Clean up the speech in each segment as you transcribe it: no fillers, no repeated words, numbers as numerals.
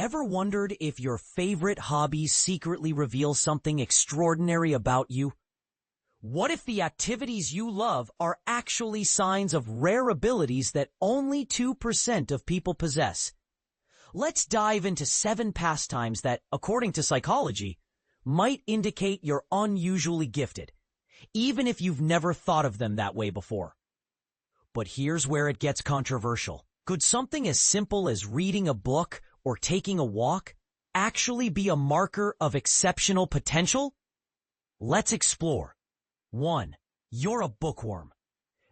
Ever wondered if your favorite hobby secretly reveals something extraordinary about you? What if the activities you love are actually signs of rare abilities that only 2% of people possess? Let's dive into 7 pastimes that, according to psychology, might indicate you're unusually gifted, even if you've never thought of them that way before. But here's where it gets controversial. Could something as simple as reading a book or taking a walk actually be a marker of exceptional potential? Let's explore. 1. You're a bookworm.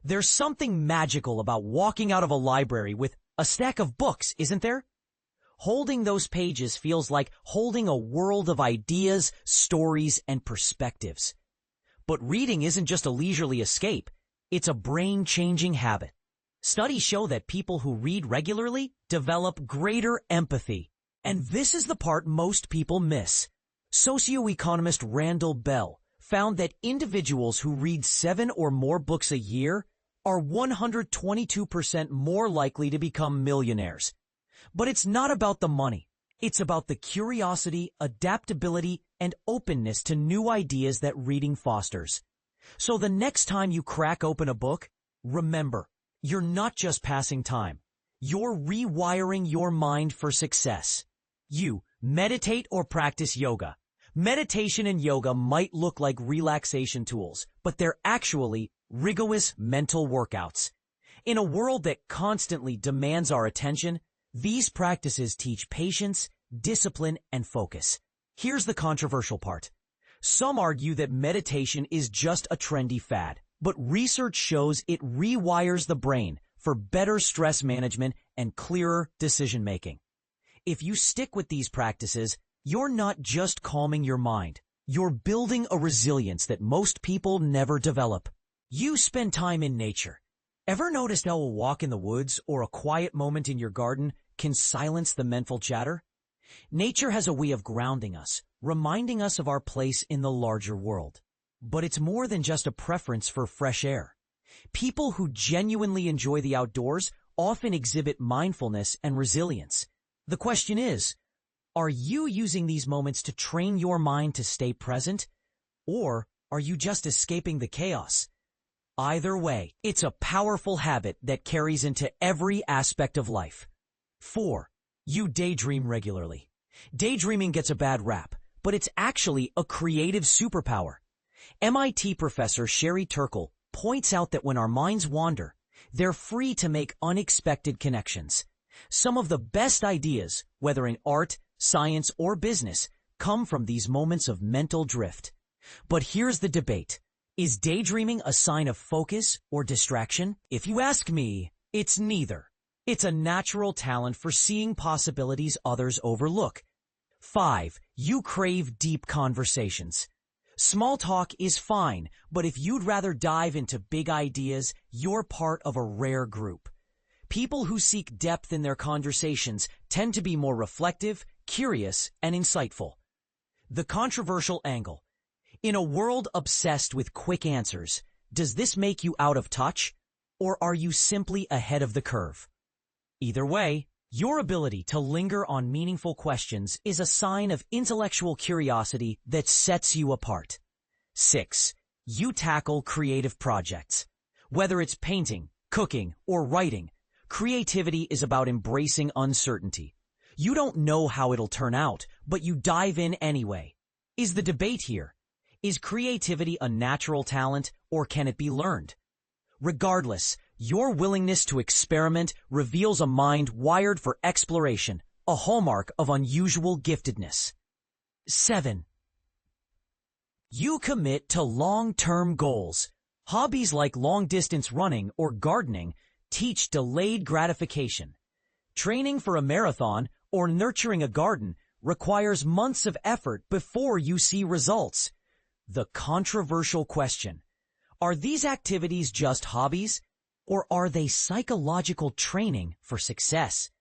There's something magical about walking out of a library with a stack of books, isn't there? Holding those pages feels like holding a world of ideas, stories, and perspectives. But reading isn't just a leisurely escape. It's a brain-changing habit. Studies show that people who read regularly develop greater empathy. And this is the part most people miss. Socioeconomist Randall Bell found that individuals who read 7 or more books a year are 122% more likely to become millionaires. But it's not about the money. It's about the curiosity, adaptability, and openness to new ideas that reading fosters. So the next time you crack open a book, remember, you're not just passing time. You're rewiring your mind for success. You meditate or practice yoga. Meditation and yoga might look like relaxation tools, but they're actually rigorous mental workouts. In a world that constantly demands our attention, these practices teach patience, discipline, and focus. Here's the controversial part. Some argue that meditation is just a trendy fad, but research shows it rewires the brain for better stress management and clearer decision-making. If you stick with these practices, you're not just calming your mind. You're building a resilience that most people never develop. You spend time in nature. Ever noticed how a walk in the woods or a quiet moment in your garden can silence the mental chatter? Nature has a way of grounding us, reminding us of our place in the larger world. But it's more than just a preference for fresh air. People who genuinely enjoy the outdoors often exhibit mindfulness and resilience. The question is, are you using these moments to train your mind to stay present, or are you just escaping the chaos? Either way, it's a powerful habit that carries into every aspect of life. 4. You daydream regularly. Daydreaming gets a bad rap, but it's actually a creative superpower. MIT professor Sherry Turkle points out that when our minds wander, they're free to make unexpected connections. Some of the best ideas, whether in art, science, or business, come from these moments of mental drift. But here's the debate. Is daydreaming a sign of focus or distraction? If you ask me, it's neither. It's a natural talent for seeing possibilities others overlook. 5. You crave deep conversations. Small talk is fine, but if you'd rather dive into big ideas, you're part of a rare group. People who seek depth in their conversations tend to be more reflective, curious, and insightful. The controversial angle. In a world obsessed with quick answers, does this make you out of touch, or are you simply ahead of the curve? Either way, your ability to linger on meaningful questions is a sign of intellectual curiosity that sets you apart. 6. You tackle creative projects. Whether it's painting, cooking, or writing, creativity is about embracing uncertainty. You don't know how it'll turn out, but you dive in anyway. Is the debate here? Is creativity a natural talent, or can it be learned? Regardless, your willingness to experiment reveals a mind wired for exploration, a hallmark of unusual giftedness. 7. You commit to long-term goals. Hobbies like long-distance running or gardening teach delayed gratification. Training for a marathon or nurturing a garden requires months of effort before you see results. The controversial question: are these activities just hobbies, or are they psychological training for success?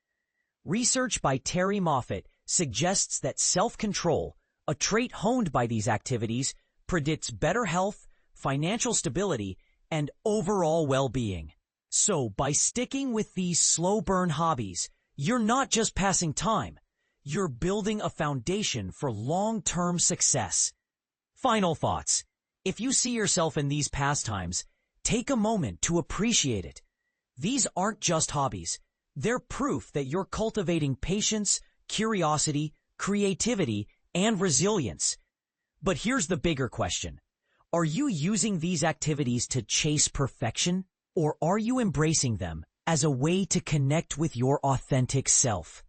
Research by Terry Moffat suggests that self-control, a trait honed by these activities, predicts better health, financial stability, and overall well-being. So by sticking with these slow-burn hobbies, you're not just passing time. you're building a foundation for long-term success. Final thoughts. If you see yourself in these pastimes, take a moment to appreciate it. These aren't just hobbies. They're proof that you're cultivating patience, curiosity, creativity, and resilience. But here's the bigger question. Are you using these activities to chase perfection, or are you embracing them as a way to connect with your authentic self?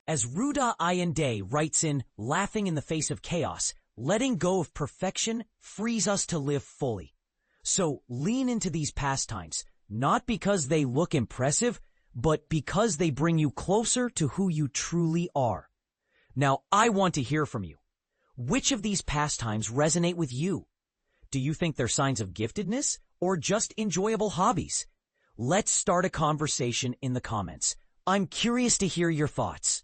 As Ruda Ayande writes in Laughing in the Face of Chaos, letting go of perfection frees us to live fully. So lean into these pastimes, not because they look impressive, but because they bring you closer to who you truly are. Now, I want to hear from you. Which of these pastimes resonate with you? Do you think they're signs of giftedness or just enjoyable hobbies? Let's start a conversation in the comments. I'm curious to hear your thoughts.